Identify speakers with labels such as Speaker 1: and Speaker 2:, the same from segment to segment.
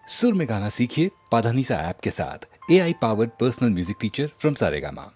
Speaker 1: सुर में गाना सीखिए पाधानीसा ऐप के साथ। AI powered personal music teacher from Saregama.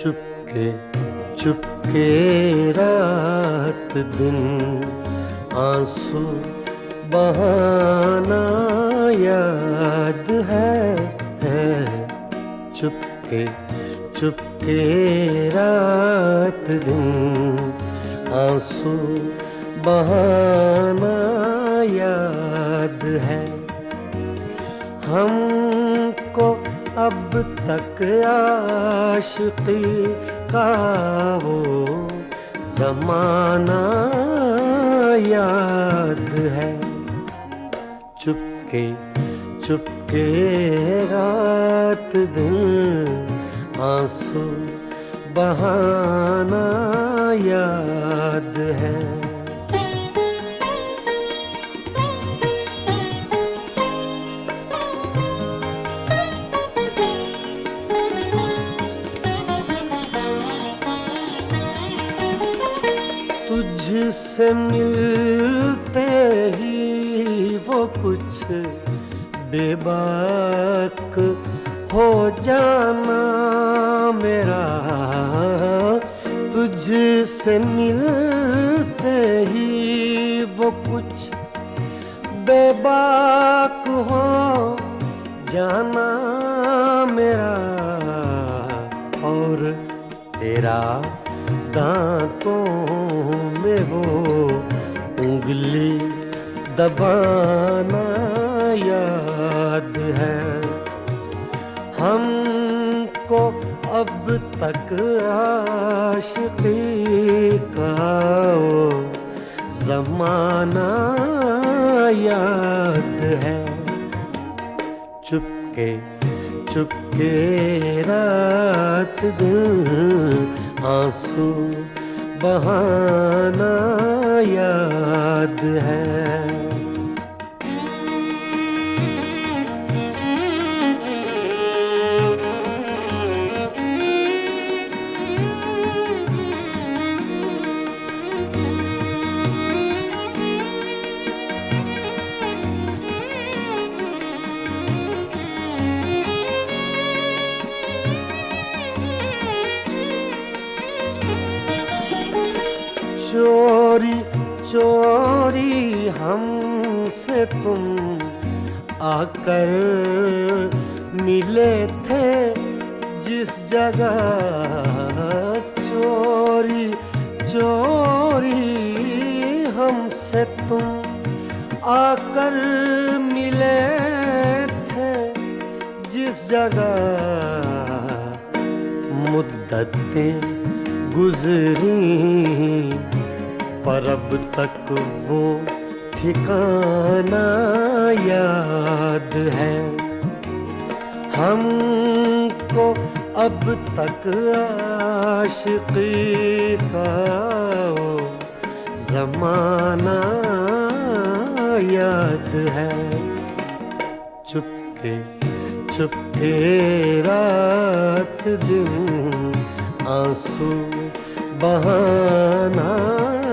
Speaker 2: Chupke Chupke रात दिन आंसू बहाना याद है। चुपके चुपके रात दिन आंसू बहाना याद है। हमको अब तक आशिकी का वो ज़माना याद है। चुपके चुपके रात दिन आंसू बहाना याद है। तुझसे मिलते ही वो कुछ बेबाक हो जाना मेरा। तुझसे मिलते ही वो कुछ बेबाक हो जाना मेरा। और तेरा दांतों में वो उंगली दबाना याद है। हमको अब तक आशिकी का वो ज़माना याद है। चुपके चुपके रात दिन आंसू बहाना याद है। चोरी चोरी हमसे तुम आकर मिले थे जिस जगह। चोरी चोरी हमसे तुम आकर मिले थे जिस जगह। मुद्दतें गुजरी पर अब तक वो ठिकाना याद है। हमको अब तक आशिकी का वो ज़माना याद है। चुपके चुपके रात दिन आंसू बहाना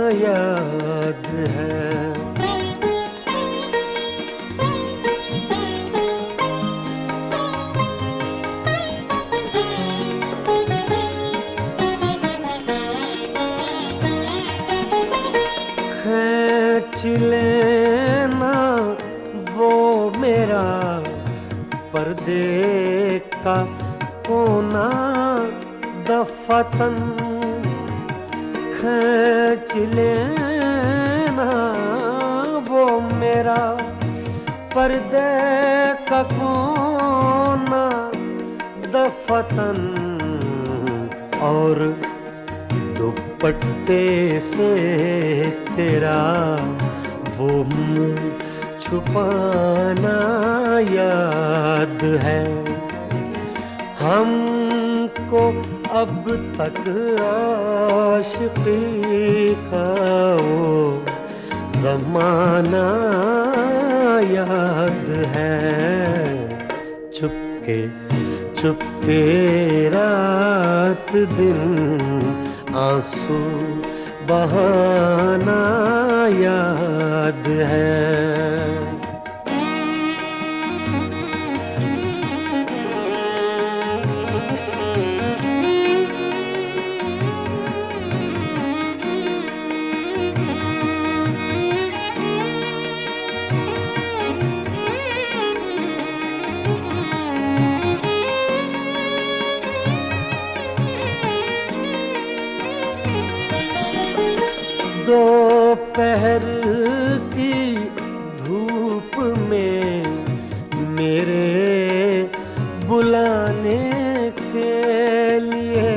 Speaker 2: याद है। खींच लेना वो मेरा पर्दे का कोना दफातन खींच लेना वो मेरा पर्दे का कोना दफातन और दुपट्टे से तेरा वो मुंह छुपाना याद है। हमको अब तक आशिकी का वो ज़माना याद है। चुपके चुपके रात दिन आंसू बहाना याद है। दोपहर की धूप में मेरे बुलाने के लिए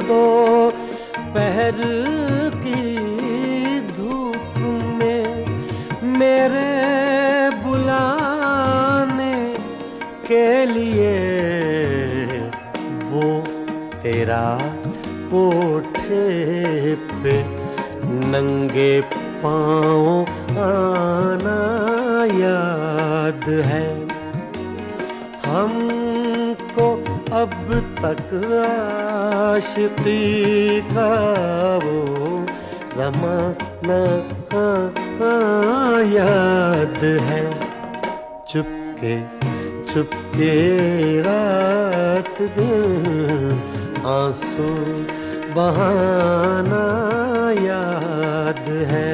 Speaker 2: दोपहर की धूप में मेरे बुलाने के लिए वो तेरा कोठे पे नंगे पाँव आना याद है। हमको अब तक आशिकी का वो ज़माना याद है। चुपके चुपके रात दिन आंसू बहाना याद है।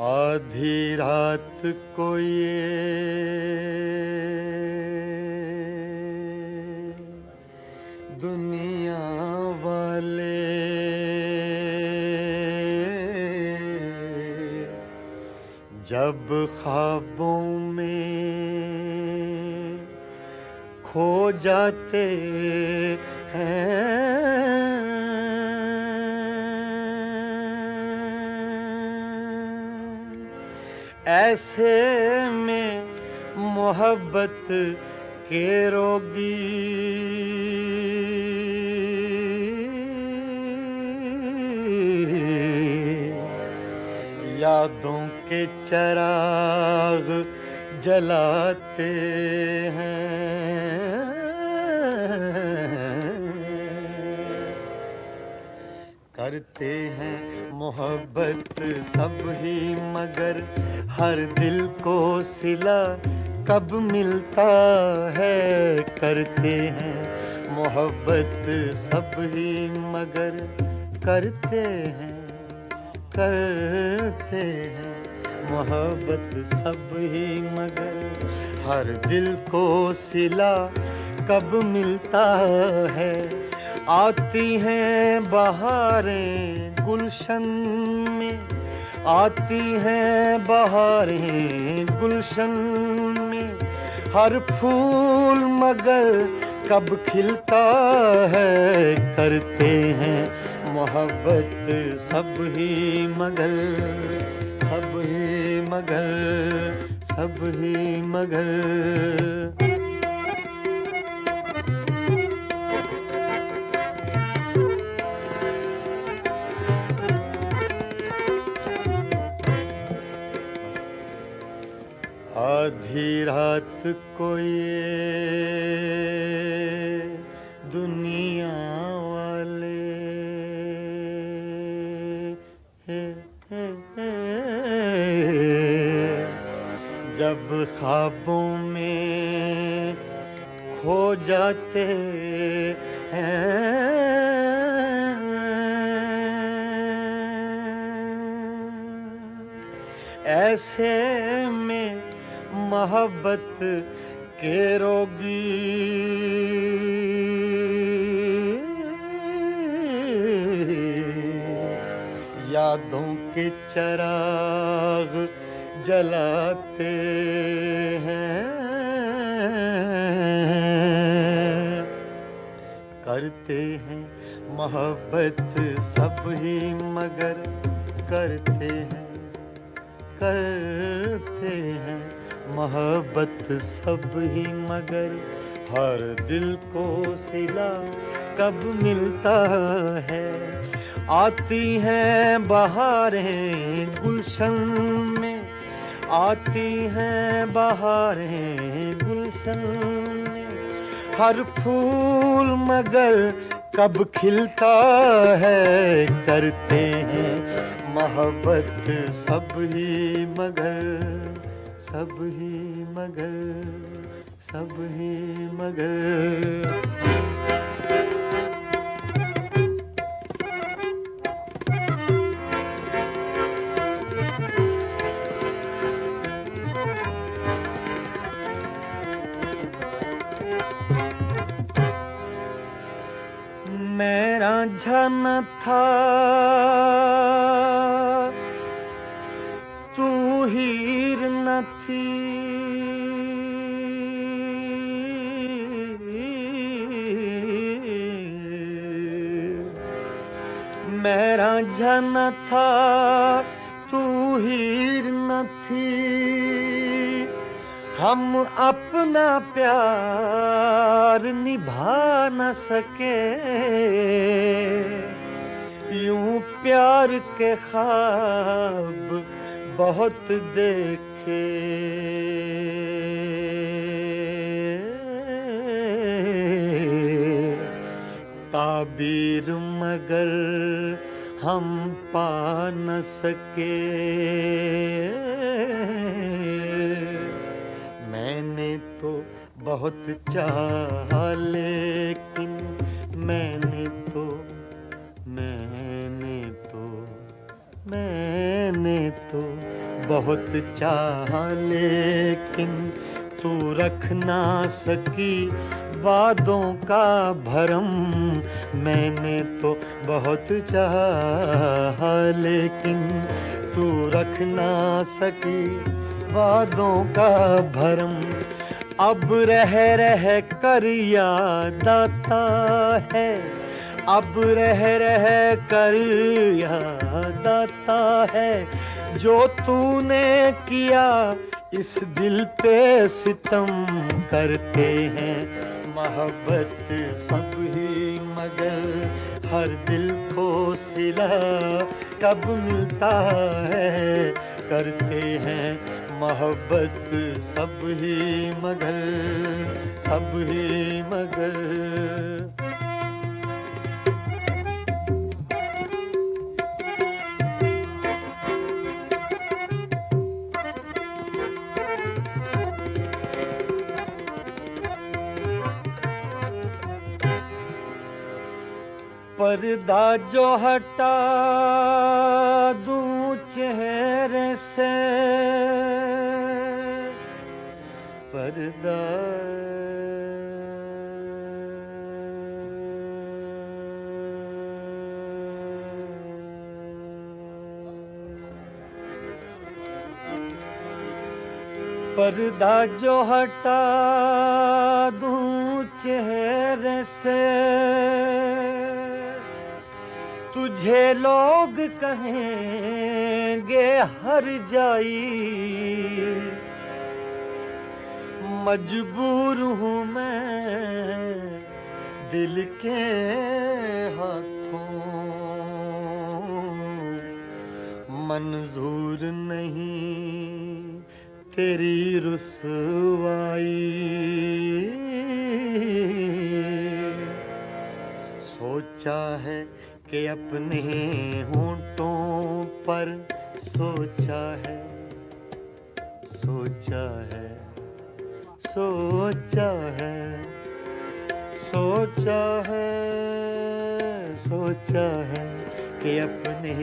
Speaker 2: आधी रात को ये दुनिया वाले जब ख्वाबों में खो जाते हैं ऐसे में मोहब्बत के रोगी यादों के चिराग जलाते हैं। करते हैं मोहब्बत सब ही मगर हर दिल को सिला कब मिलता है। करते हैं मोहब्बत सब ही मगर करते हैं मोहब्बत सब ही मगर हर दिल को सिला कब मिलता है। आती हैं बहारें गुलशन में आती हैं बहारें गुलशन में हर फूल मगर कब खिलता है। करते हैं मोहब्बत सब ही मगर सब ही मगर सब ही मगर आधी रात को ये दुनिया वाले जब ख्वाबों में खो जाते हैं, ऐसे में मोहब्बत के रोगी यादों के चिराग जलाते हैं, करते हैं मोहब्बत सब ही मगर करते हैं मोहब्बत सब ही मगर हर दिल को सिला कब मिलता है। आती हैं बहारें गुलशन में, आती हैं बहारें गुलशन में, हर फूल मगर कब खिलता है। करते हैं मोहब्बत सब ही मगर, सब ही मगर, सब ही मगर। मेरा झन था तू हीर न थी, मेरा झन था तू हीर न थी, हम अपना प्यार निभा न सके। यूं प्यार के ख्वाब बहुत देखे, ताबीर मगर हम पा न सके। मैंने तो बहुत चाहा लेकिन मैंने तो बहुत चाहा लेकिन तू रख ना सकी वादों का भरम। मैंने तो बहुत चाहा लेकिन तू रख ना सकी वादों का भरम। अब रह रह कर याद आता है, अब रह रह कर याद आता है, जो तूने किया इस दिल पे सितम। करते हैं मोहब्बत सब ही मगर हर दिल को सिला कब मिलता है। करते हैं मोहब्बत सब ही मगर, सब ही मगर। पर्दा जो हटा दूं चेहरे से, पर्दा पर्दा जो हटा दूं चेहरे से, तुझे लोग कहेंगे हर जाई। मजबूर हूँ मैं दिल के हाथों, मंजूर नहीं तेरी रुसवाई। सोचा है कि अपने होंठों पर सोचा है, सोचा है, सोचा है, सोचा है, सोचा है कि अपने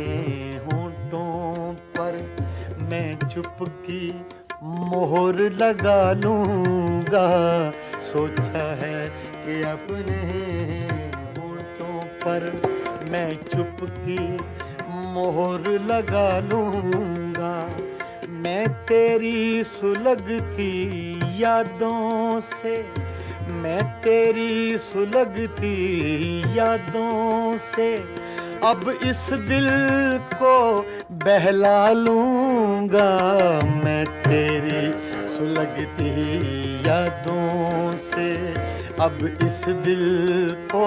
Speaker 2: होंठों पर मैं चुपकी मोहर लगा लूंगा। सोचा है कि अपने होंठों पर मैं चुपकी मोहर लगा लूंगा। मैं तेरी सुलगती यादों से, मैं तेरी सुलगती यादों से अब इस दिल को बहला लूंगा। मैं तेरी सुलगती यादों से अब इस दिल को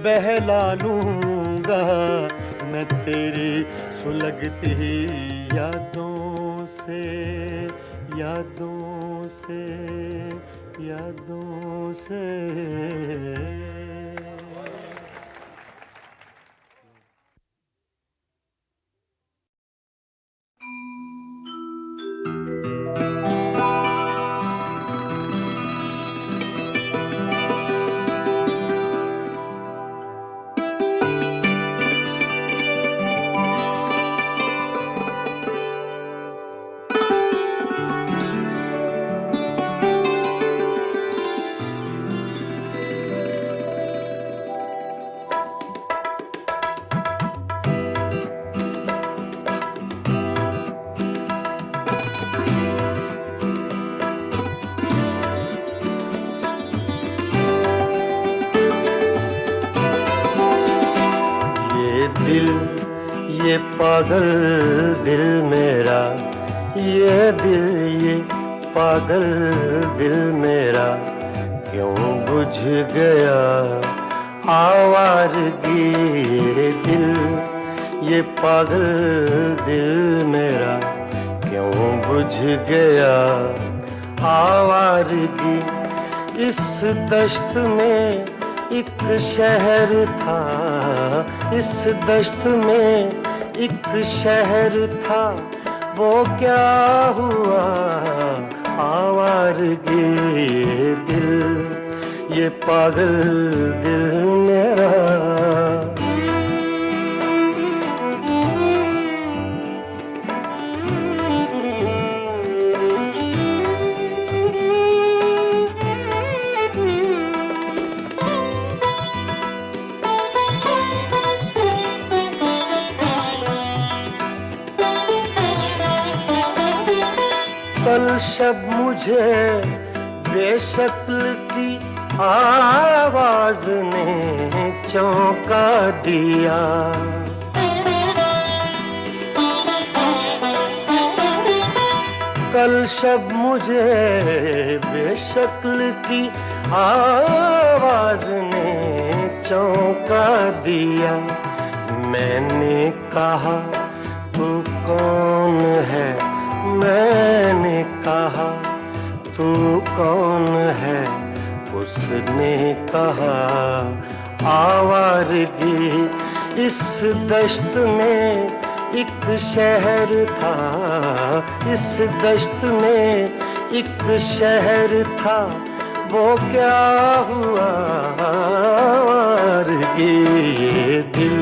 Speaker 2: बहला लूंगा। मैं तेरी सुलगती यादों से, यादों से, यादों से। ये पागल दिल मेरा, ये दिल, ये पागल दिल मेरा क्यों बुझ गया आवारगी। ये दिल, ये पागल दिल मेरा क्यों बुझ गया आवारगी। इस दश्त में एक शहर था, इस दश्त में एक शहर था, वो क्या हुआ आवारगी। ये दिल, ये पागल दिल मेरा। कल शब मुझे बेशक्ल की आवाज ने चौंका दिया। कल शब मुझे बेशक्ल की आवाज ने चौंका दिया। मैंने कहा तू कौन है, मैंने कहा तू कौन है, उसने कहा आवारगी। इस दश्त में एक शहर था, इस दश्त में एक शहर था, वो क्या हुआ आवारगी। ये दिल,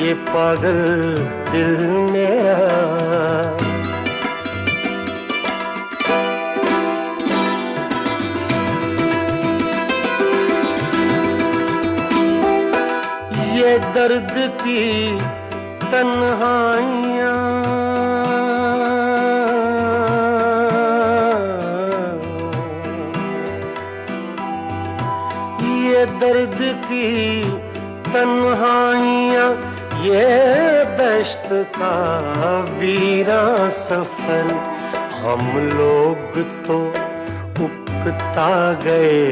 Speaker 2: ये पागल दिल मेरा। ये दर्द की तन्हाइयाँ, ये दर्द की तन्हाइयाँ, ये दश्त का वीरा सफर। हम लोग तो उकता गए,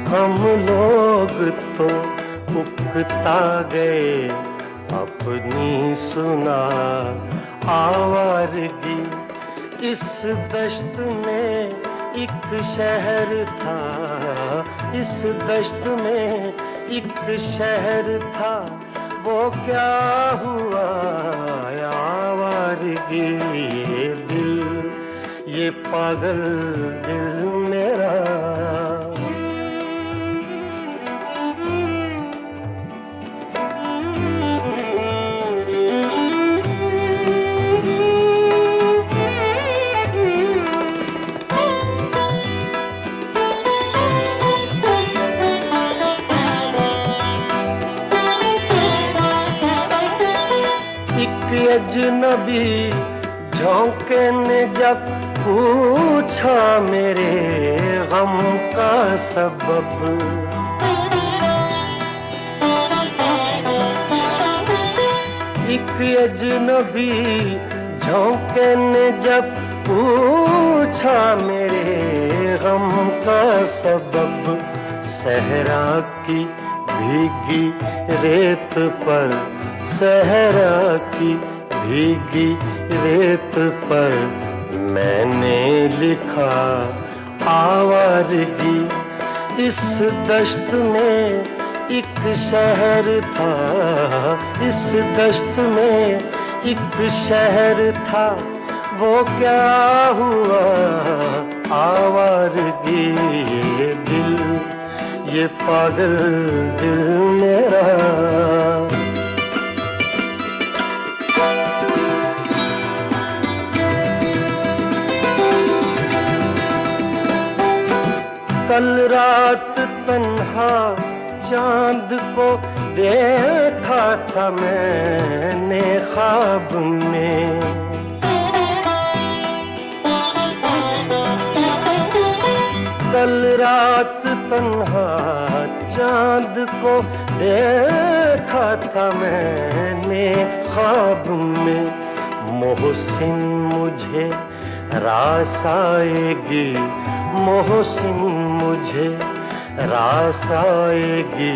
Speaker 2: हम लोग तो उकता गए अपनी सुना आवारगी। इस दश्त में एक शहर था, इस दश्त में एक शहर था, वो क्या हुआ आवारगी ये दिल, ये पागल दिल मेरा। अजनबी झोंके ने जब पूछा मेरे गम का सबब, एक अजनबी झोंके ने जब पूछा मेरे गम का सबब, सहरा की भीगी रेत पर, सहरा की भीगी रेत पर मैंने लिखा आवारगी। इस दश्त में एक शहर था, इस दश्त में एक शहर था, वो क्या हुआ आवारगी ये दिल, ये पागल दिल मेरा। कल रात तन्हा चांद को देखा था मैंने ख्वाब में, कल रात तन्हा चांद को देखा था मैंने ख्वाब में। मोहसिन मुझे रास आएगी, मोहसिन मुझे रास आएगी,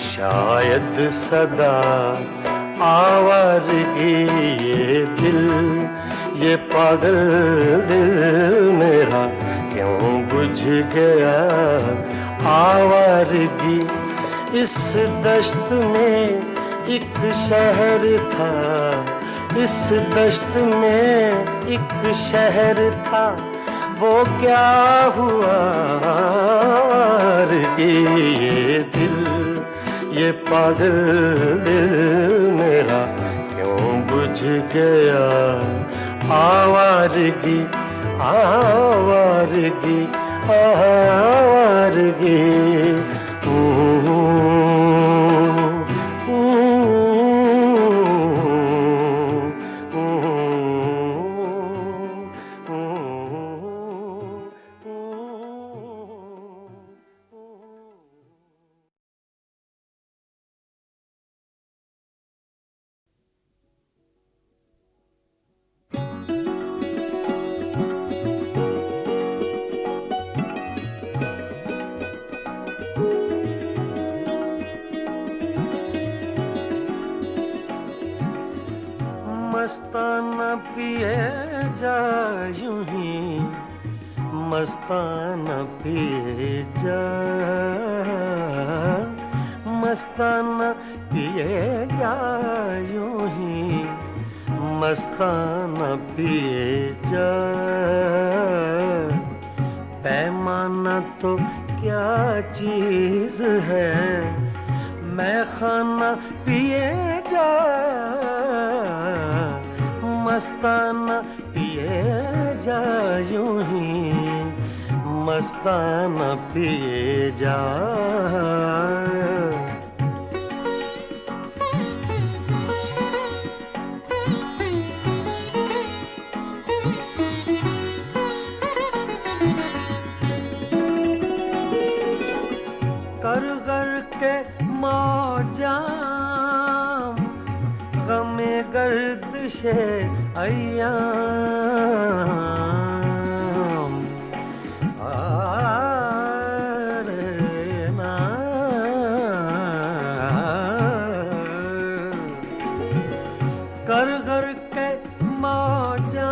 Speaker 2: शायद सदा आवारगी ये दिल, ये पागल दिल मेरा क्यों बुझ गया आवारगी। इस दश्त में एक शहर था, इस दश्त में एक शहर था, वो क्या हुआ ये दिल, ये पागल दिल मेरा क्यों बुझ गया आवारगी, आवारगी, आवारगी। मस्ताना पिए जा यूं ही, मस्ताना पिए जा, मस्ताना पिए जा यूं ही, मस्ताना पिए जा। पैमाना तो क्या चीज है, मैं खाना पिए जा, मस्ताना पिए जा यूं ही, मस्ताना पिए जा। कर कर के मौजा गमे गर्दिशे अय्याम, कर कर के मौजा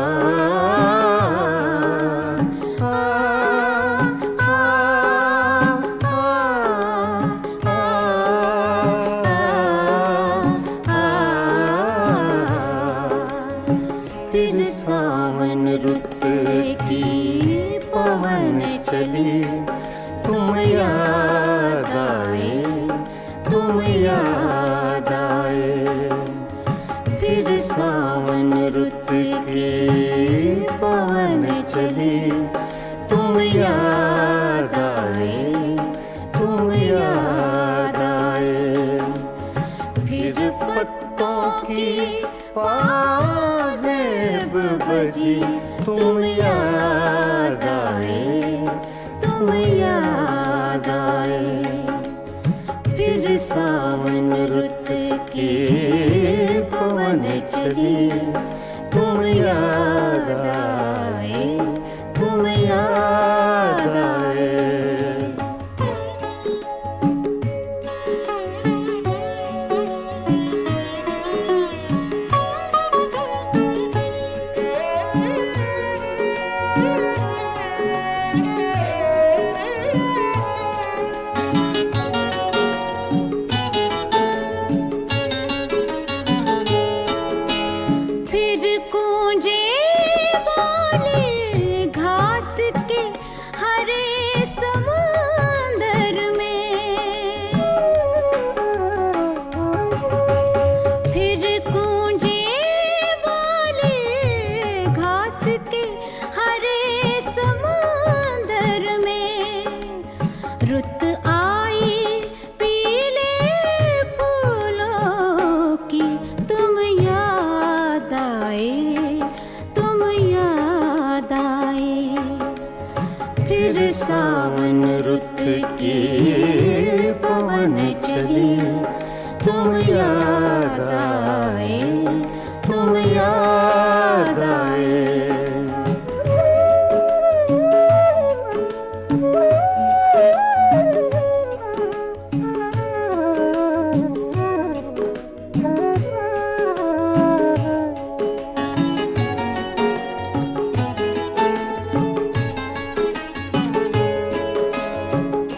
Speaker 2: तुम याद आए, तुम याद आए। फिर सावन रुत की पवन चली, तुम याद आए, तुम याद आए। फिर पत्तों की पाजेब बजी, तुम याद आए, तुम याद आए। फिर सावन रुत की पवन चली, तुम याद आए, तुम याद आए।
Speaker 3: फिर गूंजे बोले घास के हरे समुंदर में। फिर गूंजे बोले घास के हरे समुंदर में। रुत आई पीले फूलों की, तुम याद आए, तुम याद आए। फिर सावन रुत की पवन चली, तुम याद आए, तुम याद आए।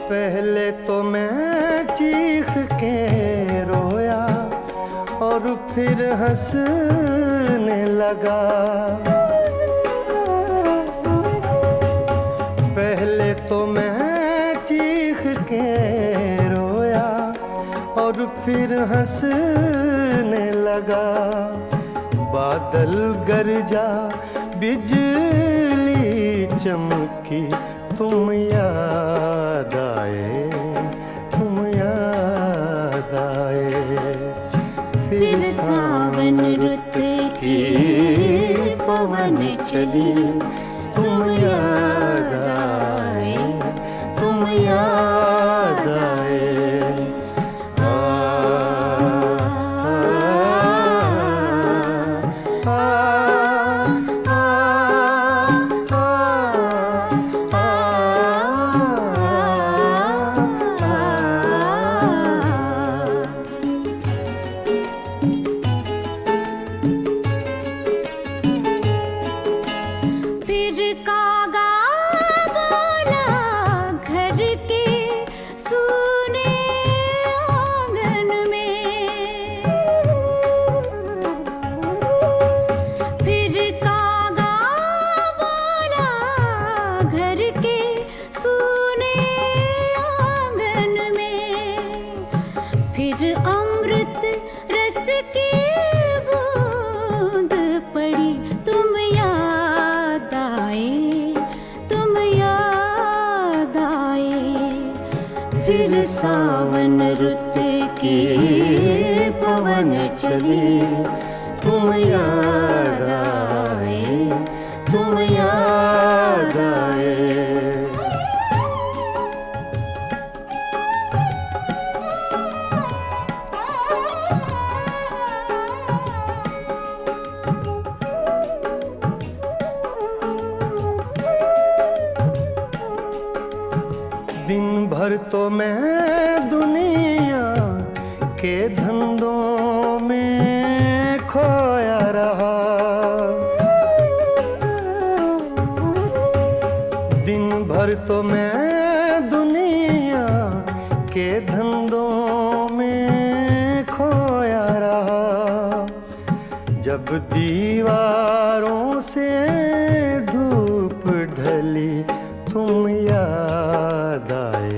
Speaker 3: पहले तो मैं चीख के रोया और फिर हंसने लगा। पहले तो मैं चीख के रोया और फिर हंसने लगा। बादल गरजा, बिजली चमकी, तुम याद आए, तुम याद आए। फिर सावन रुत की पवन चली, तुम याद आए, तुम याद आए। आ, आ, आ, आ, आ, फिर कागा बोला घर के सूने आंगन में। फिर कागा बोला घर के सूने आंगन में। फिर अमृत रस की बूंद पड़ी, तुम याद आए, तुम याद आए। फिर सावन रुत की पवन चली, तुम याद आए, तुम याद आए। दिन भर तो मैं दुनिया के धंधों में खोया रहा। दिन भर तो मैं दुनिया के धंधों में खोया रहा। जब दीवारों से धूप ढली, तुम याद आए,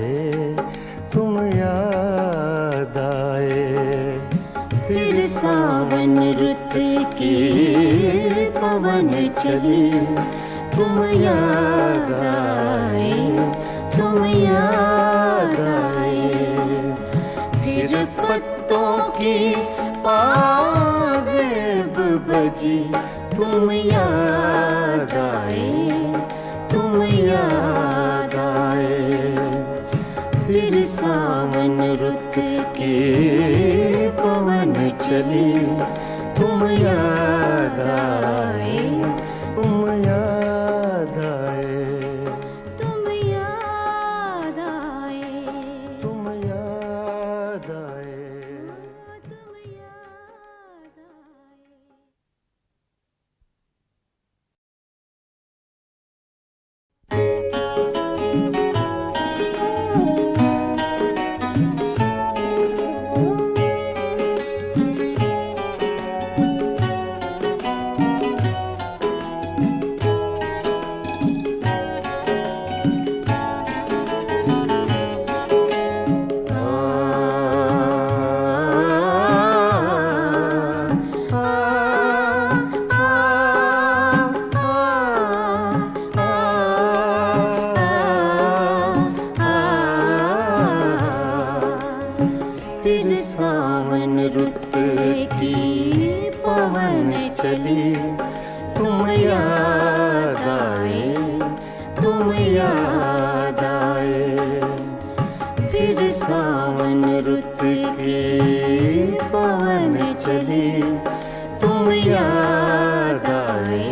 Speaker 3: चली, तुम याद आए, तुम याद आए। फिर पत्तों की पाजेब बजी, तुम याद आए, तुम याद आए। फिर सावन रुत के पवन चली, तुम याद आए, तुम याद आए,
Speaker 4: तुम याद आए,
Speaker 3: तुम याद आए।
Speaker 4: तुम याद आए।
Speaker 3: फिर सावन रुत की पवन चली, तुम याद आए, तुम याद आए। फिर सावन रुत की पवन चली, तुम याद आए,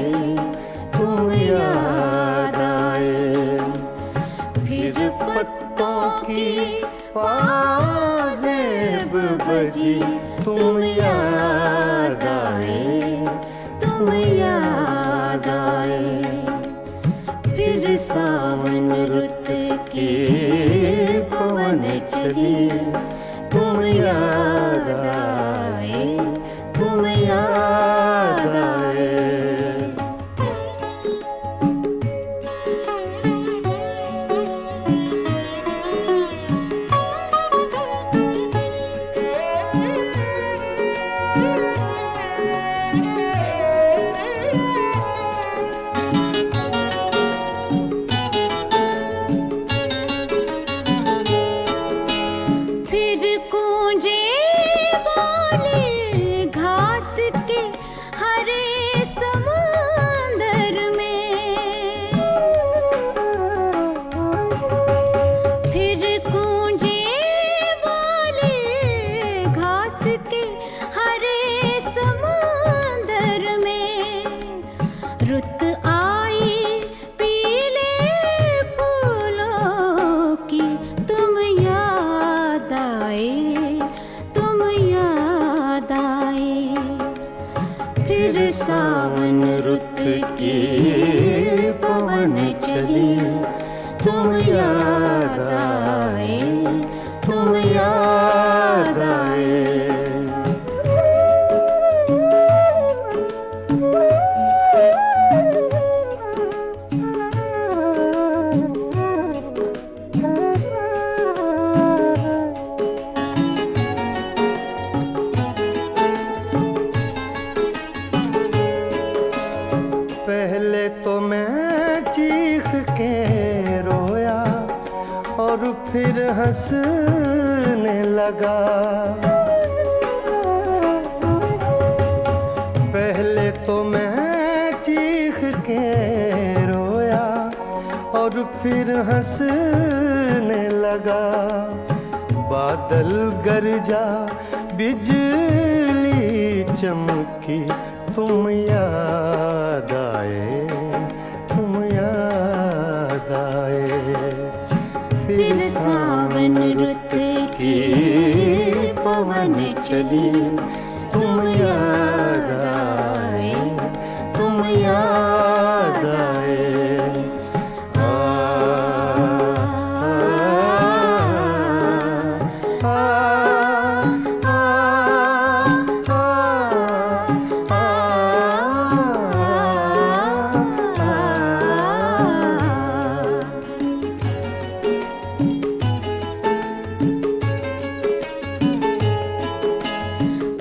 Speaker 3: तुम याद आए। फिर पत्तों की पाजेब बजी, तुम याद आए, तुम याद आए। फिर सावन रुत के पवन चली, तुम याद आए, तुम याद आए।
Speaker 4: फिर गूंजे बोले घास के हरे समुंदर में। फिर गूंजे बोले घास के हरे समुंदर में। रुत आई पीले फूलों की, तुम याद आए, तुम याद आए। फिर सावन रुत के पवन चली, तुम याद आए, तुम याद आए। पहले तो मैं चीख के रोया और फिर हंसने लगा। पहले तो मैं चीख के रोया और फिर हंसने लगा। बादल गरजा, बिजली चमकी, तुम याद आए, तुम याद आए। फिर सावन रुत की पवन चली, तुम याद आए, तुम याद आए।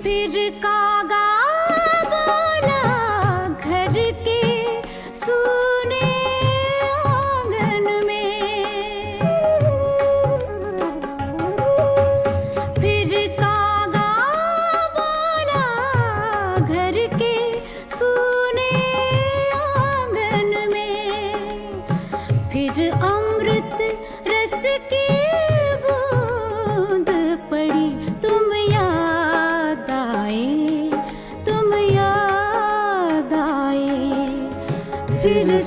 Speaker 4: फिर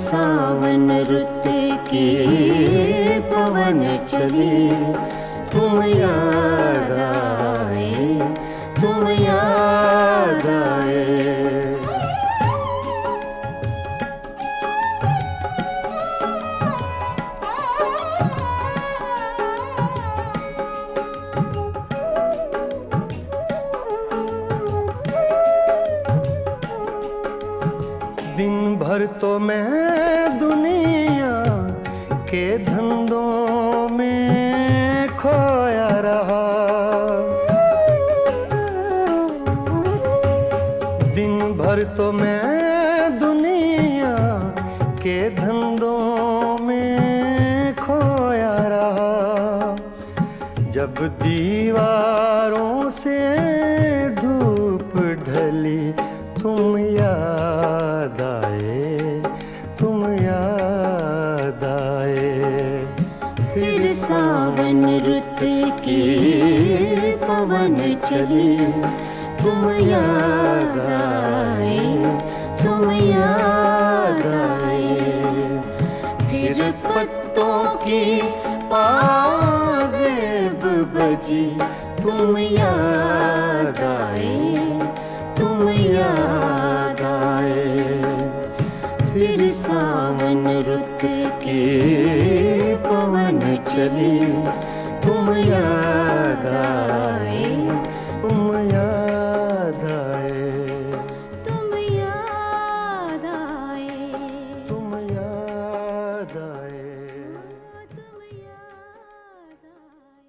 Speaker 3: सावन रुत के पवन चले, तुम याद आए, तुम याद आए।
Speaker 4: दिन भर तो मैं दुनिया के धंधों में खोया रहा, दिन भर तो मैं दुनिया के धंधों में खोया रहा। जब दीवारों से धूप ढली, तुम याद आए, तुम याद आए।
Speaker 3: फिर सावन रुत के पवन चले, तुम याद आए, तुम याद आए। फिर पत्तों की पाजेब बजी, तुम याद आए, तुम याद आए। फिर सावन रुत के पवन चले, तुम याद आए,
Speaker 4: तुम याद आए,
Speaker 3: तुम याद आए,
Speaker 4: तुम याद आए।
Speaker 3: तुम याद आए।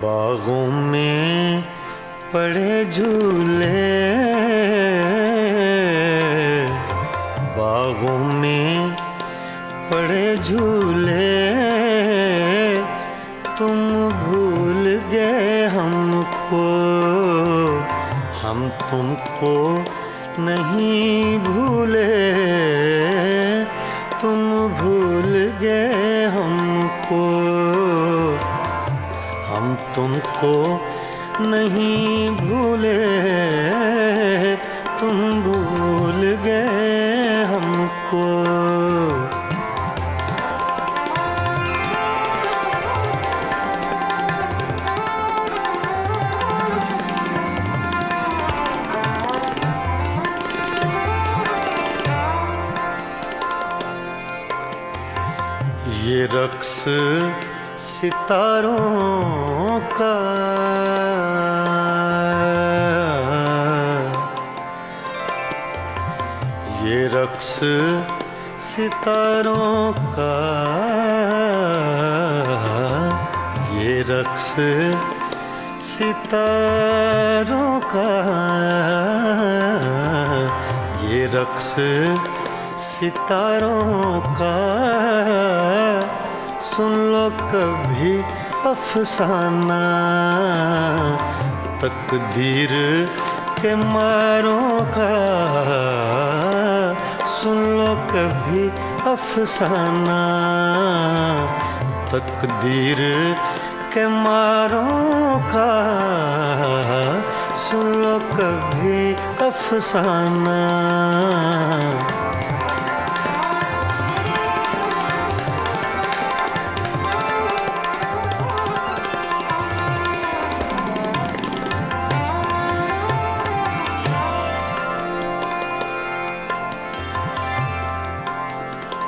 Speaker 4: बागों में पड़े झूले, बागों में पड़े झूले, तुम भूल गए हमको, हम तुमको नहीं भूले। तुम भूल गए हमको, हम तुमको नहीं भूले। तुम भूल गए हमको। ये रक्स सितारों का, ये रक्स सितारों का, ये रक्स सितारों का, ये रक्स सितारों का। सुन लो कभी अफसाना, तकदीर के मारों का। सुन लो कभी अफसाना, तकदीर के मारों का। सुन लो कभी अफसाना।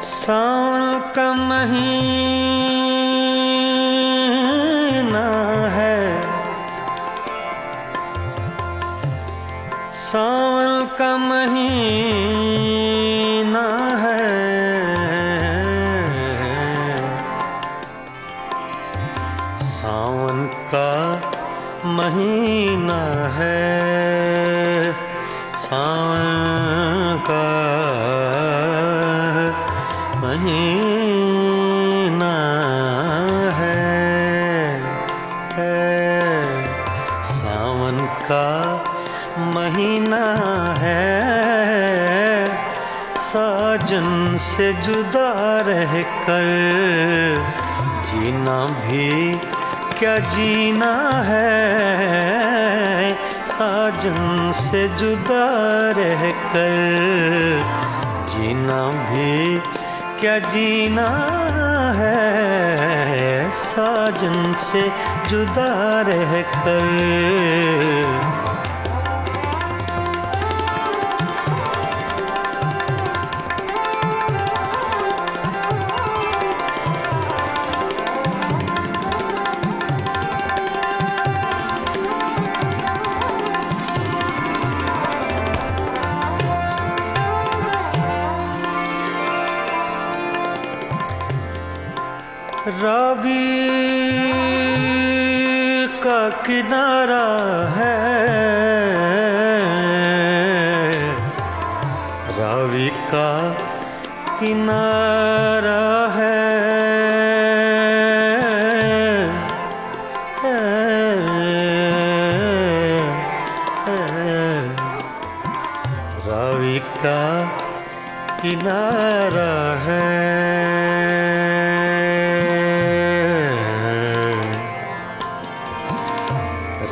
Speaker 4: सावन का महीना है, सावन का महीना है। सावन का महीना है, सावन का महीना है सावन का महीना है साजन से जुदा रह कर जीना भी क्या जीना है साजन से जुदा रह कर जीना भी क्या जीना है साजन से जुदा रह कर रावी का किनारा है रावी का किनारा है रावी का किनारा है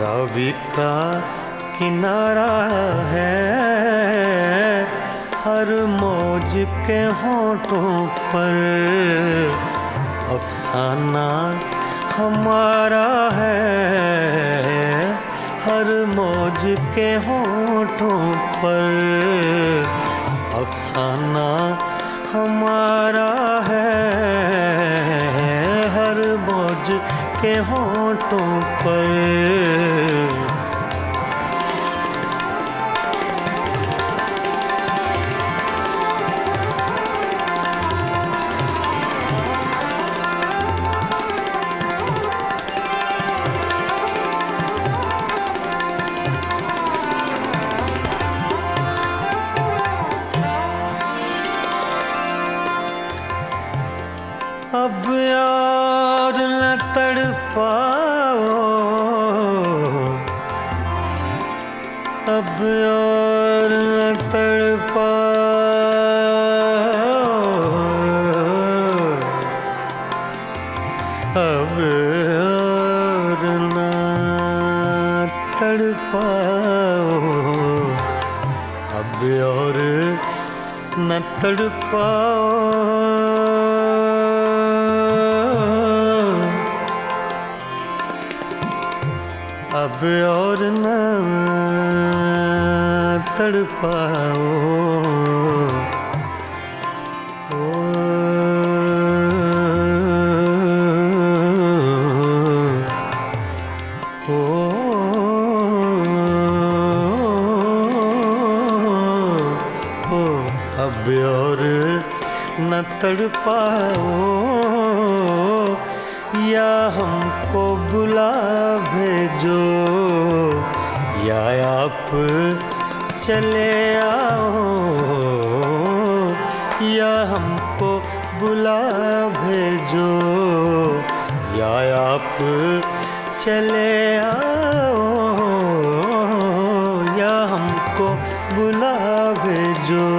Speaker 4: रावी का किनारा है हर मौज के होठों पर अफसाना हमारा है हर मौज के होठों पर अफसाना हमारा है हर मौज के होठों पर अब यार न तड़पाओ अब यार न तड़पाओ अब यार न तड़पाओ अब और न तड़पाओ अब और न तड़पाओ अब और न तड़पाओ या हमको बुला भेजो या आप चले आओ या हमको बुला भेजो या आप चले आओ या हमको बुला भेजो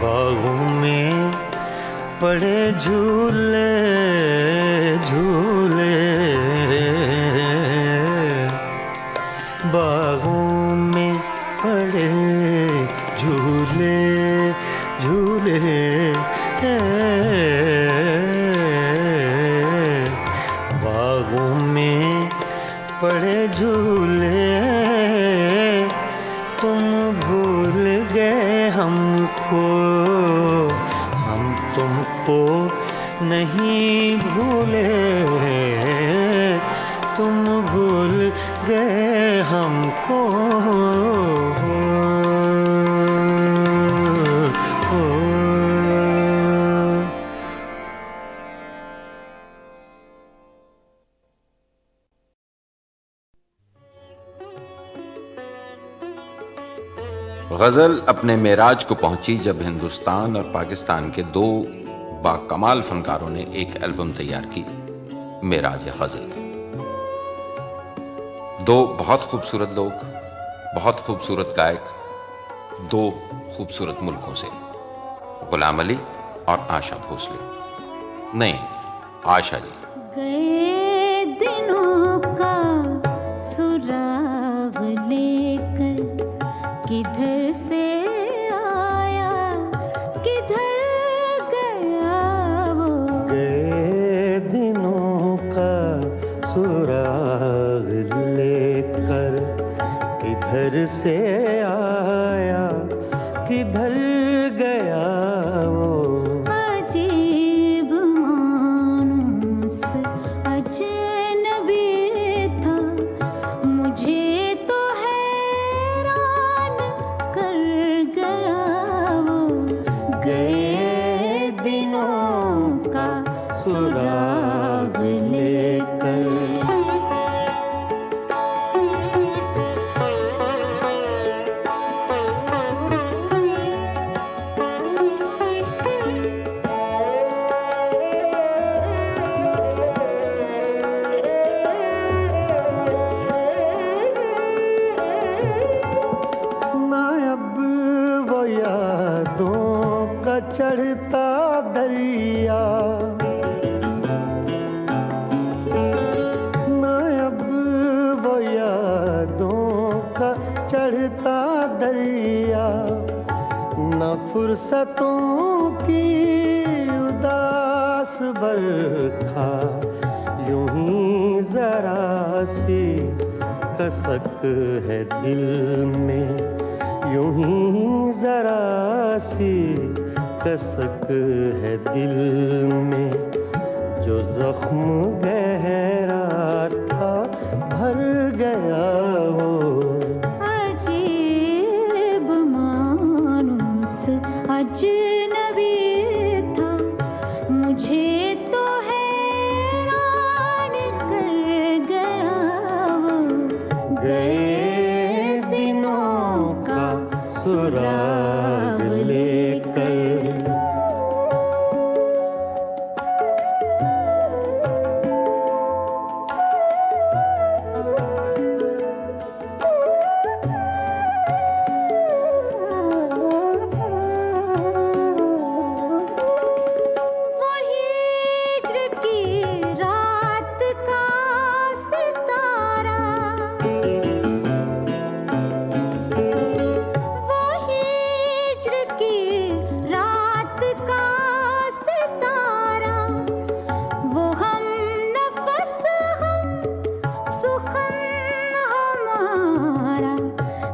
Speaker 4: बागों में पड़े झूले झूले बागों में पड़े झूले झूले बागों में पड़े झूले तुम भूल गए हमको हम तुमको नहीं भूले तुम भूल गए हमको
Speaker 5: गज़ल अपने मेराज को पहुंची जब हिंदुस्तान और पाकिस्तान के दो बाकमाल फनकारों ने एक एल्बम तैयार की, मेराज गज़ल। दो बहुत खूबसूरत लोग, बहुत खूबसूरत गायक, दो खूबसूरत मुल्कों से, गुलाम अली और आशा भोसले। नहीं, आशा जी।
Speaker 3: गए दिनों का सुराग लेकर किधर से आया किधर गया वो।
Speaker 4: गए दिनों का सुराग लेकर किधर से आया किधर गया वो।
Speaker 3: अजीब मानूस अजनबी था, मुझे तो हैरान कर गया वो।
Speaker 4: गए दिनों का सुराग लेकर। चढ़ता दरिया ना अब वो यादों का चढ़ता दरिया, न फुर्सतों की उदास बरखा, यूं ही जरा सी कसक है दिल में, यूं ही जरा सी कसक है दिल में। जो जख्म गहरा था भर गया वो।
Speaker 3: अजीब मानूस अजनबी था, मुझे तो हैरान कर गया वो।
Speaker 4: गए दिनों का सुराग लेकर।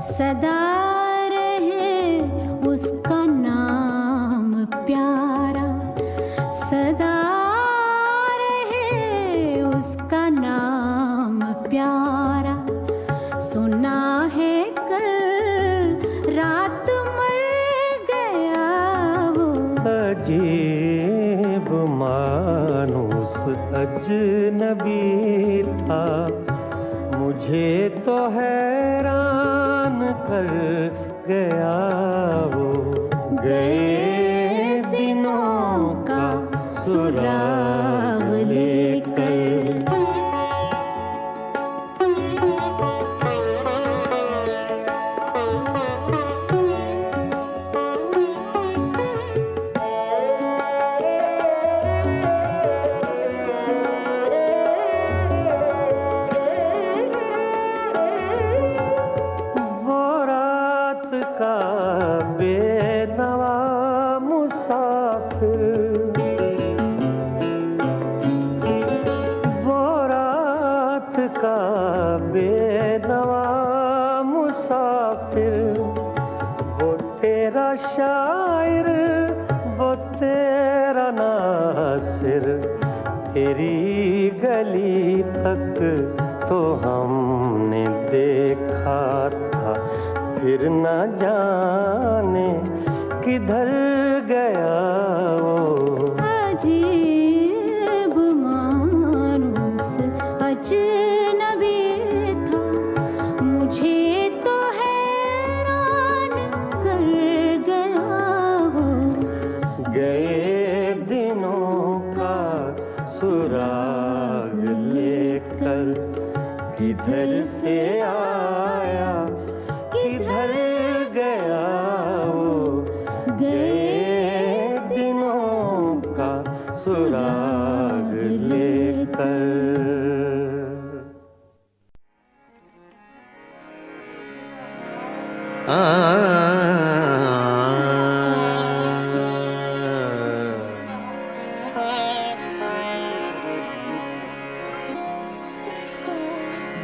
Speaker 3: सदा रहे उसका नाम प्यारा, सदा रहे उसका नाम प्यारा। सुना है कल रात मर गया वो।
Speaker 4: अजीब मानूस अजनबी था, मुझे तो हैरान कर गया वो। गए दिनों का सुराग लेकर। शायर वो तेरा नासिर, तेरी गली तक तो हमने देखा था, फिर न जाने किधर गया वो।
Speaker 3: अजीब मानूस अजनबी था, मुझे तो हैरान
Speaker 4: लेकर किधर से आया किधर गया वो गए दिनों का सुराग लेकर।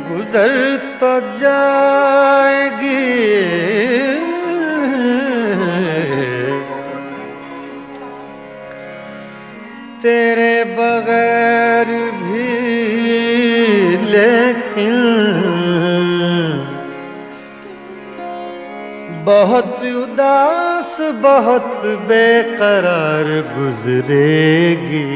Speaker 4: गुजर तो जाएगी तेरे बगैर भी, लेकिन बहुत उदास बहुत बेकरार गुजरेगी।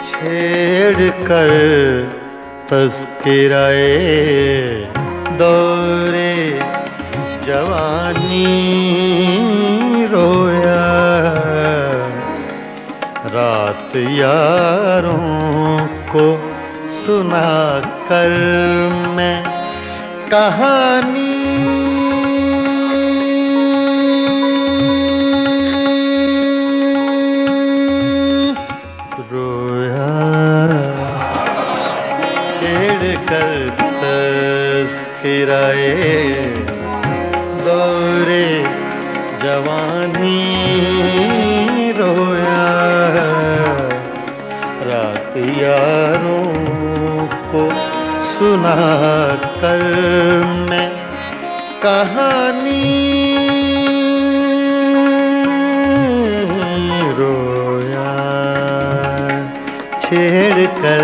Speaker 4: छेड़ कर तज़किराए दौरे जवानी रोया, रात यारों को सुना कर मैं कहानी रोया। छेड़ कर तज़किराए दौरे जवानी रोया, रात यारों को सुना कर मैं कहानी रोया। छेड़ कर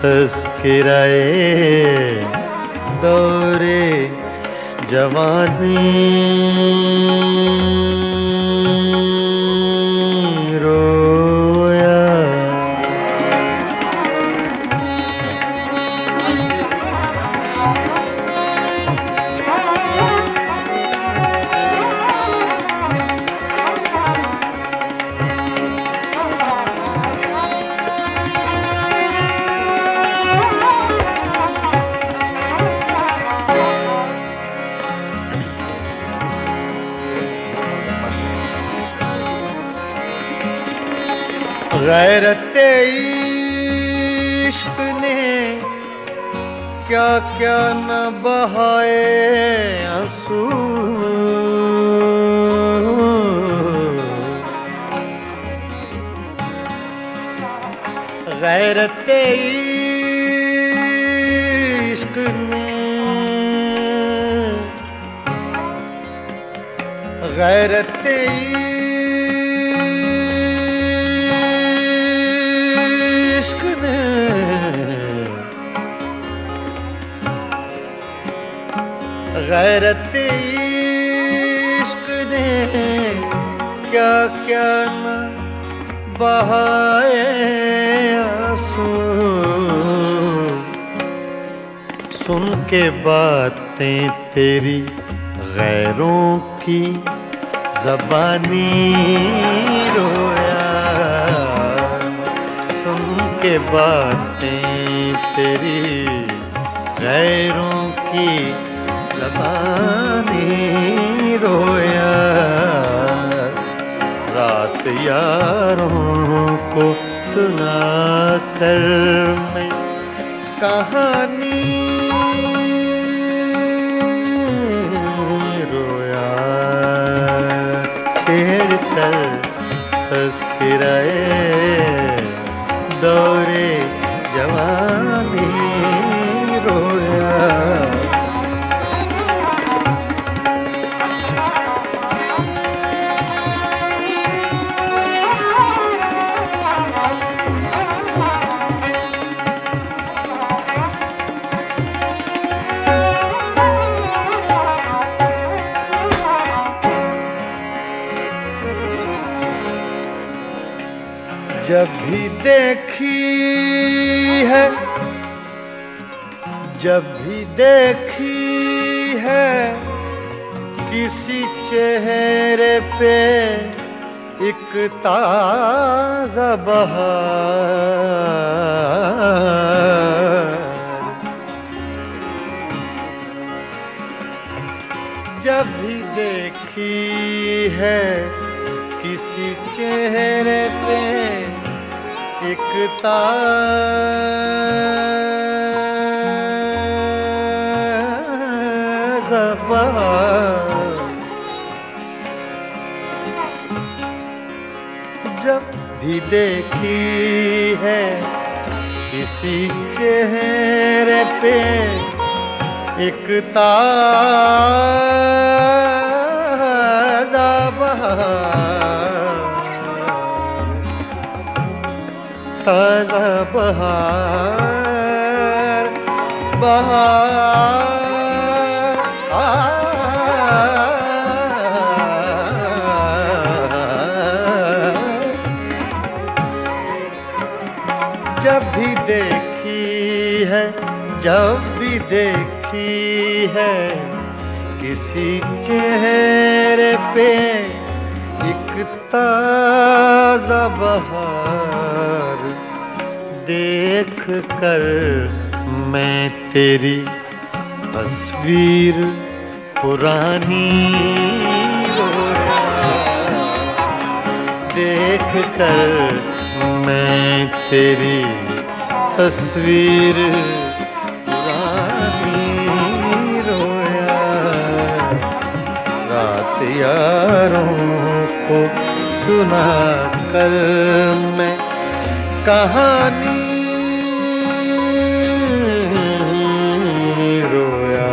Speaker 4: तज़किराए दौरे जवानी रोया। गैरते इश्क ने क्या क्या न बहाए आंसू, गैरते इश्क ने गैरते इश्क ने गैरते इश्क ने क्या क्या न बहाए आंसू। सुन के बातें तेरी गैरों की ज़बानी रोया, सुन के बातें तेरी गैरों की ज़बानी रोया, रात यारों को सुना कर मैं कहानी रोया। छेड़ कर तज़किराए दौरे जवानी रोया। जब भी देखी
Speaker 2: है, जब भी देखी है किसी चेहरे पे एक ताजा बहार, जब भी देखी है किसी चेहरे पे एक ताजा बहार, जब भी देखी है किसी चेहरे पे एक ताजा बहार, ताजा बहार, जब भी देखी है, जब भी देखी है किसी चेहरे पे एक ताजा बहार, देख कर मैं तेरी तस्वीर पुरानी रोया, देख कर मैं तेरी तस्वीर पुरानी रोया, रात यारों को सुना कर मैं कहानी रोया।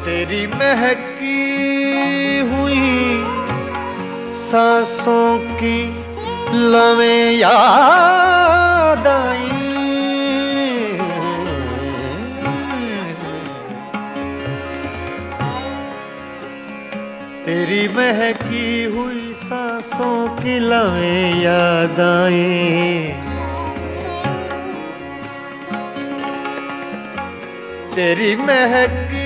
Speaker 2: तेरी महकी हुई सांसों की लवें याद आई, तेरी महकी हुई सांसों की लवें याद आई, तेरी महकी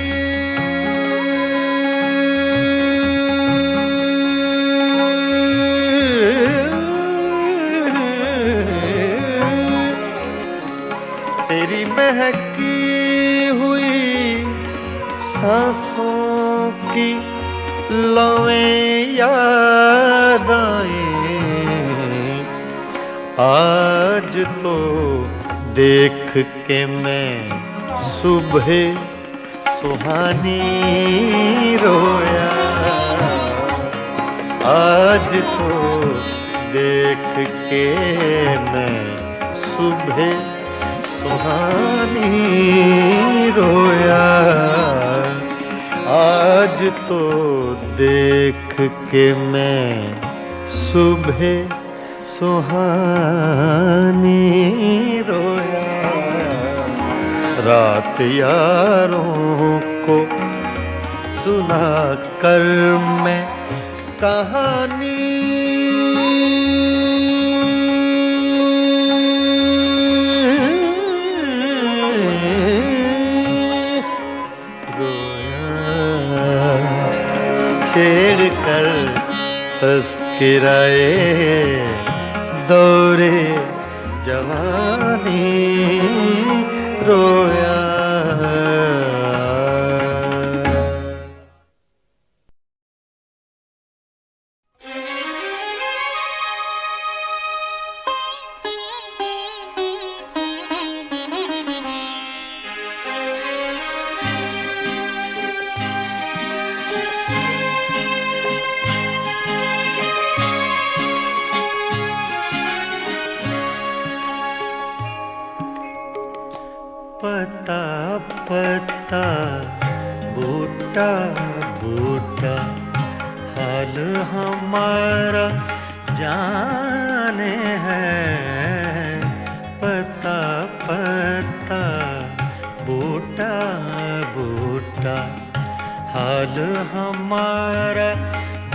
Speaker 2: तेरी महकी हुई सांसों की लवें याद आई, आज तो देख के मैं सुबह सुहानी रोया, आज तो देख के मैं सुबह सुहानी रोया, आज तो देख के मैं सुबह सुहानी रोया, रात यारों को सुना कर मैं कहानी छेड़ कर तस्किराए दौरे जवानी रोया। बूटा बूटा हाल हमारा जाने है पता पता बूटा बूटा हाल हमारा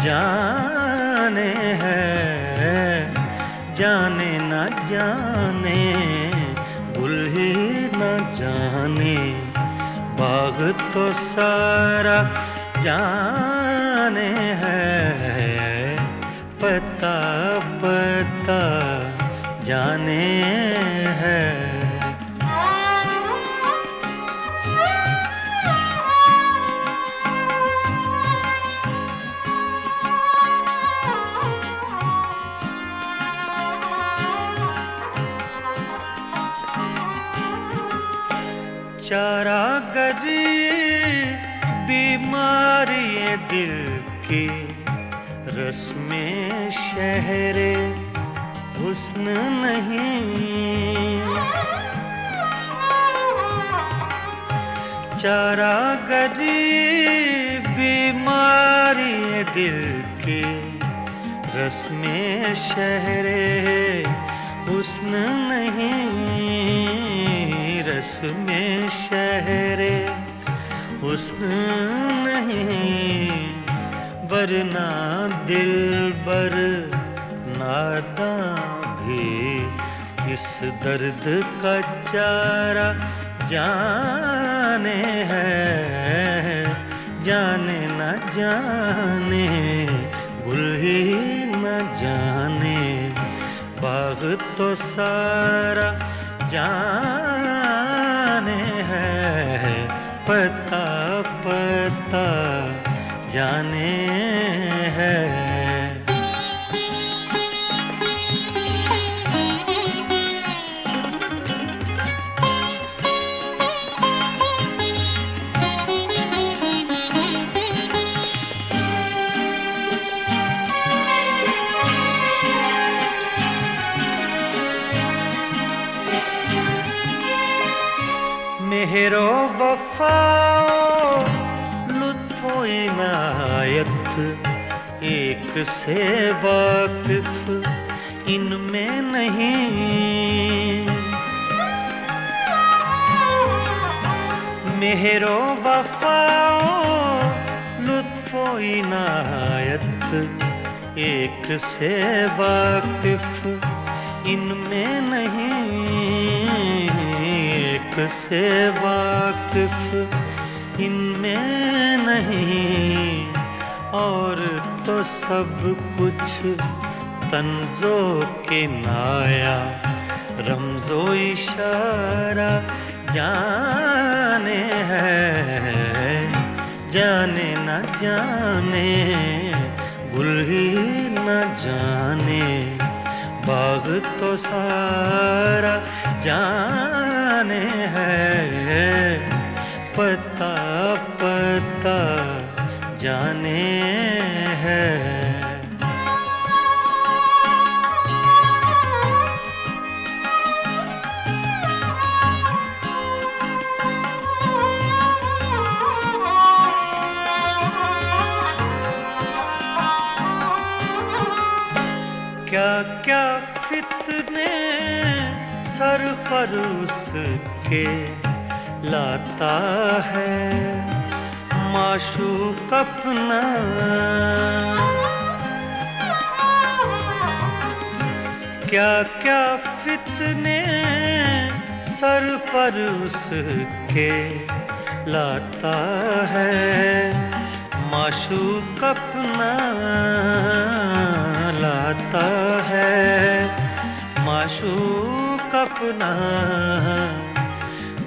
Speaker 2: जाने है जाने न जाने गुल ही न जाने बाग तो सारा जाने है पता पता जाने है चारा गरी बीमारी दिल की रस्में शहरे हुस्न नहीं चारा गरी बीमारी दिल की रस्में शहरे हुस्न नहीं रस्में शहरे हुस्न नहीं वरना दिलबर नादां भी इस दर्द का चारा जाने है जाने न जाने गुल ही न जाने बाग तो सारा जाने है पता पता जाने है मेहरो वफाओ लुत्फो इनायत एक से वाकिफ इनमें नहीं मेहरो वफाओ लुत्फो इनायत एक से वाकिफ इनमें नहीं एक से वाकिफ इनमें नहीं और तो सब कुछ तंजो के नाया रमजो इशारा जाने है जाने न जाने गुल ही न जाने बाग तो सारा जाने है पता पता जाने है क्या क्या फितने सर पर उसके लाता है माशूक अपना क्या क्या फितने सर पर उसके लाता है माशूक अपना लाता है माशूक अपना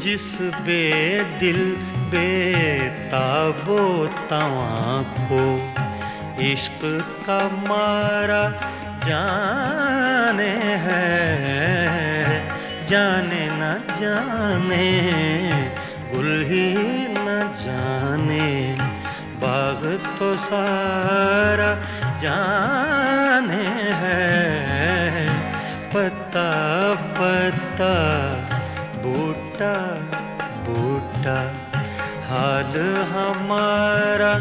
Speaker 2: जिस बेदिल बेताबो तवां को इश्क का मारा जाने है जाने न जाने गुल ही न जाने बाग तो सारा जाने है पता पता बूटा बूटा हाल हमारा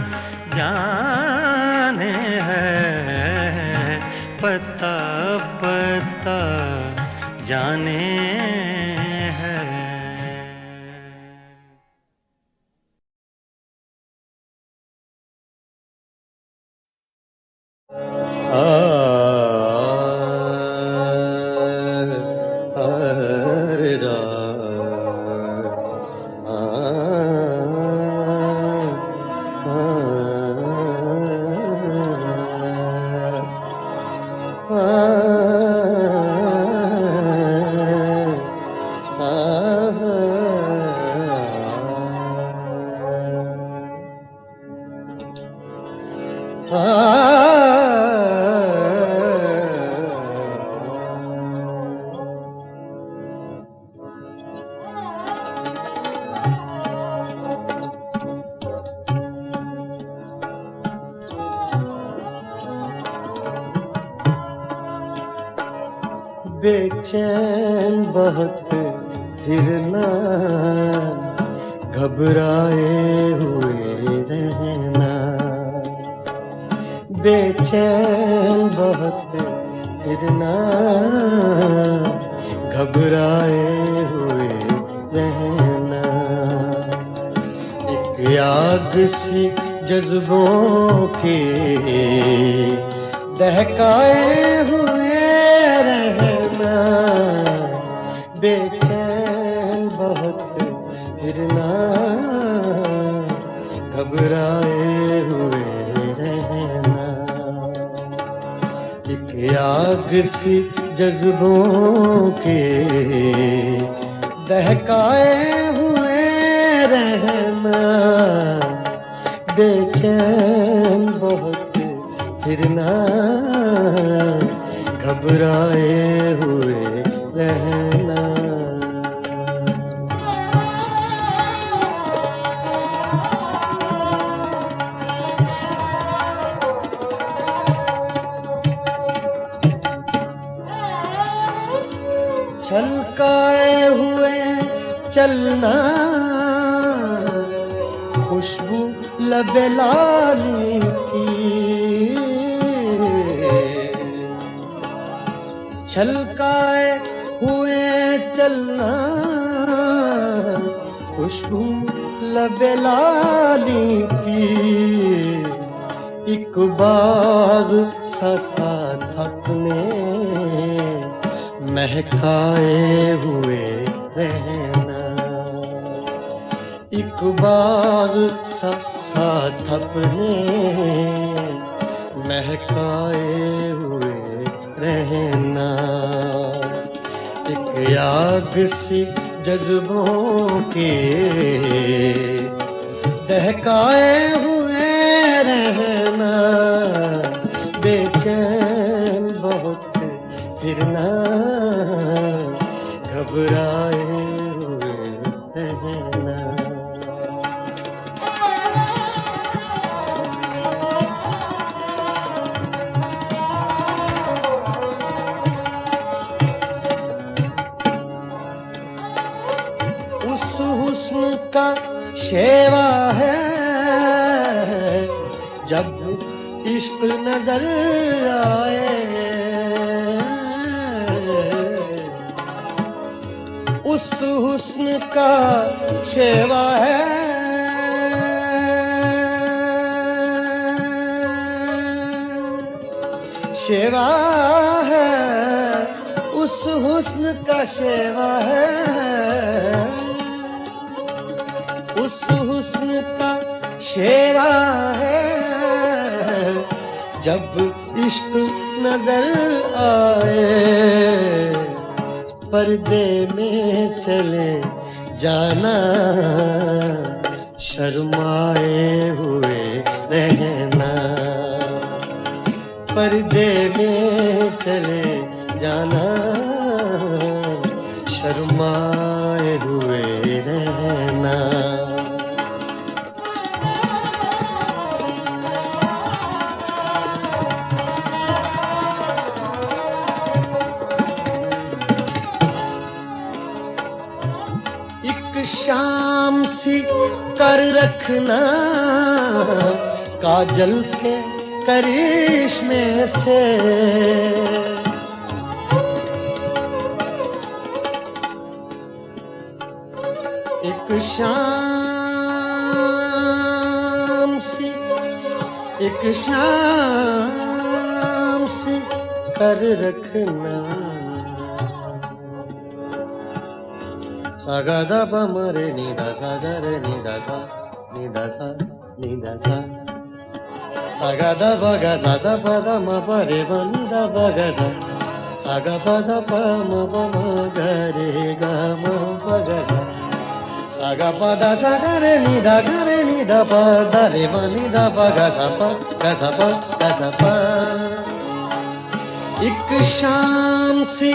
Speaker 2: जाने है, पता पता जाने है।
Speaker 4: बेचैन बहुत फिरना, घबराए हुए रहना। बेचैन बहुत फिरना, घबराए हुए रहना। एक आग सी जज्बों की दहकाए हुए रहना। बेचैन बहुत फिरना, घबराए हुए रहना। एक आग सी जज्बों के दहकाए हुए रहना। बेचैन बहुत फिरना, घबराए हुए रहना। छलकाए हुए चलना, खुशबू लबे लाली की। छलकाए हुए चलना, खुशबू लबे लाली की। एक बार सा थकने महकाए हुए रहना। एक बार सा थपने महकाए हुए रहना। एक आग सी जज्बों के दहकाए हुए रहना। बेचैन बहुत फिरना, घबराए हुए रहना। उस हुस्न का शेवा है, जब इश्क नजर आए। उस हुस्न का शेवा है, शेवा है। उस हुस्न का शेवा है, उस हुस्न का शेवा है। जब इश्क नजर आए, पर्दे में चले जाना। शर्माए हुए रहना। पर्दे में चले जाना। शर्माए हुए रहना। शाम
Speaker 2: शाम सी कर रखना काजल के करिश्मे से, एक शाम सी कर रखना। सागा दा पा मरे नी दा सा गा रे नी दा सा नी दा सा नी दा सा, सागा दा पा गा सा दा पा दा म पा रे ब नी दा पा गा सा, सागा पा दा पा म प म गा रे गा म पा गा सा, सागा पा दा सा गा रे नी दा पा दा रे ब नी दा पा गा सा पा गा सा पा गा सा पा। एक शाम सी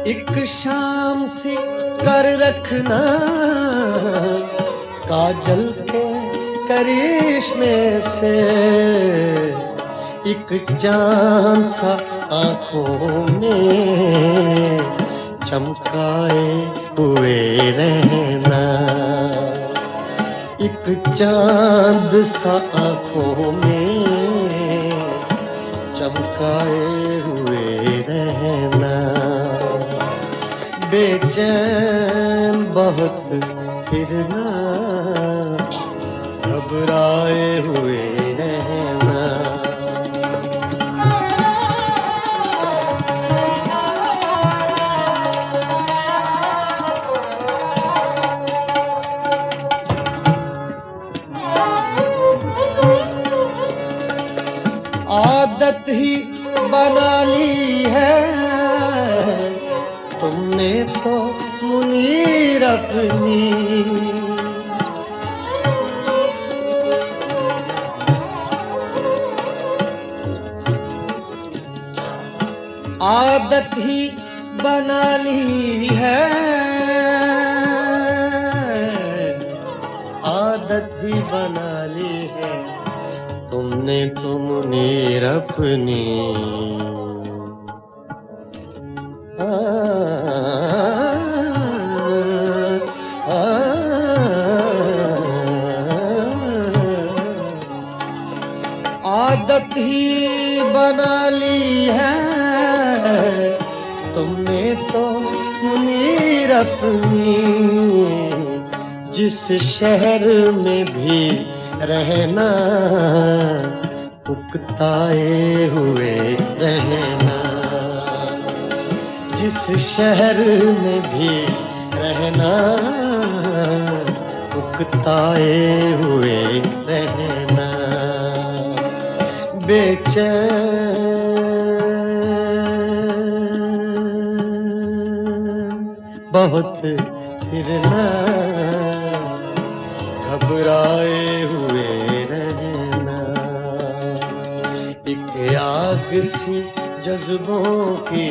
Speaker 2: एक शाम सी कर रखना काजल के करिश्मे से, एक चांद सा आंखों में चमकाए हुए रहना, एक चांद सा आंखों में चमकाए हुए रहना। बेचैन बहुत फिरना घबराए हुए रहना। आदत ही बना ली है तुमने तो मुनीर अपनी, आदत ही बना ली है, आदत ही बना ली है तुमने तो मुनीर अपनी। आदत ही बना ली है तुमने तो मुनीर अपनी, जिस शहर में भी रहना उकताए हुए रहना, जिस शहर में भी रहना उकताए हुए रहना। बेचैन बहुत फिरना घबराए हुए रहना, एक आग सी जज्बों की